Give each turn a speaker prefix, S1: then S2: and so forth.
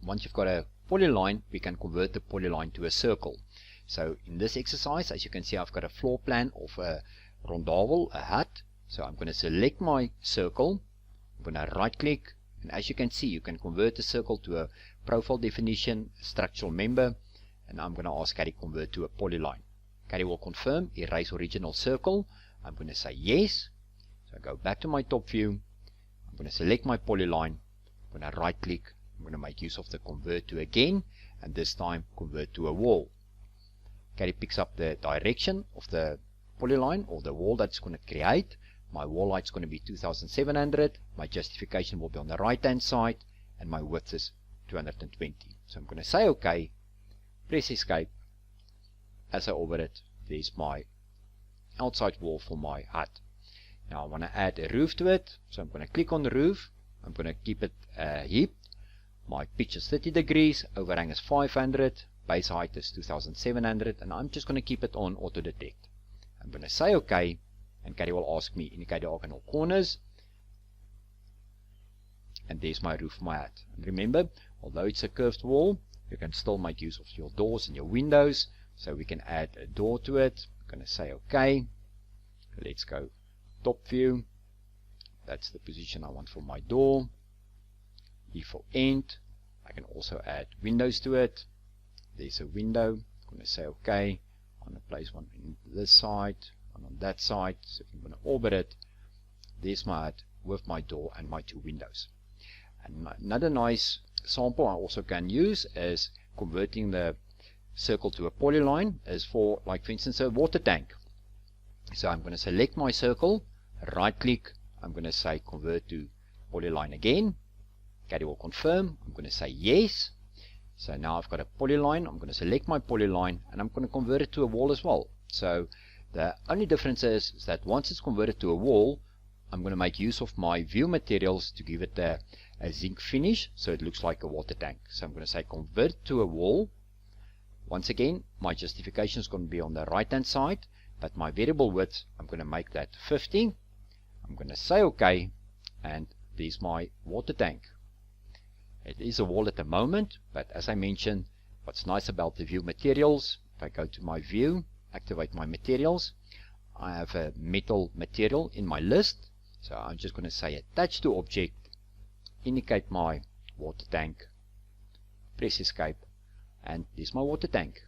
S1: once you've got a polyline, we can convert the polyline to a circle. So in this exercise, as you can see, I've got a floor plan of a rondavel, a hut. So I'm going to select my circle, I'm going to right click, and as you can see, you can convert the circle to a profile definition, structural member, and I'm going to ask Caddie convert to a polyline. Caddie will confirm, erase original circle. I'm going to say yes. So I go back to my top view, I'm going to select my polyline, I'm going to right click, I'm going to make use of the convert to again, and this time convert to a wall. Caddie picks up the direction of the polyline or the wall that's going to create. My wall height is going to be 2700, my justification will be on the right hand side, and my width is 220. So I'm going to say OK, press escape. As I hover it, there's my outside wall for my hut. Now I want to add a roof to it, so I'm going to click on the roof, I'm going to keep it heaped. My pitch is 30 degrees, overhang is 500, base height is 2700, and I'm just going to keep it on auto detect. I'm going to say OK, and Caddie will ask me indicate diagonal corners, and there's my roof for my hut. And remember, although it's a curved wall, you can still make use of your doors and your windows, so we can add a door to it. I'm going to say OK. Let's go top view. That's the position I want for my door. E for end. I can also add windows to it. There's a window. I'm going to say OK. I'm going to place one on this side, one on that side. So if I'm going to orbit it, there's my hut with my door and my two windows. And another nice sample I also can use is converting the circle to a polyline, is for, like for instance, a water tank. So I'm going to select my circle, right click, I'm going to say convert to polyline again. Caddie will confirm, I'm going to say yes. So now I've got a polyline, I'm going to select my polyline, and I'm going to convert it to a wall as well. So the only difference is that once it's converted to a wall, I'm going to make use of my view materials to give it a zinc finish, so it looks like a water tank. So I'm going to say convert to a wall. Once again, my justification is going to be on the right hand side, but my variable width, I'm going to make that 50. I'm going to say OK, and there's my water tank. It is a wall at the moment, but as I mentioned, what's nice about the view materials, if I go to my view, activate my materials, I have a metal material in my list. So I'm just going to say attach to object, indicate my water tank, press escape, and there's my water tank.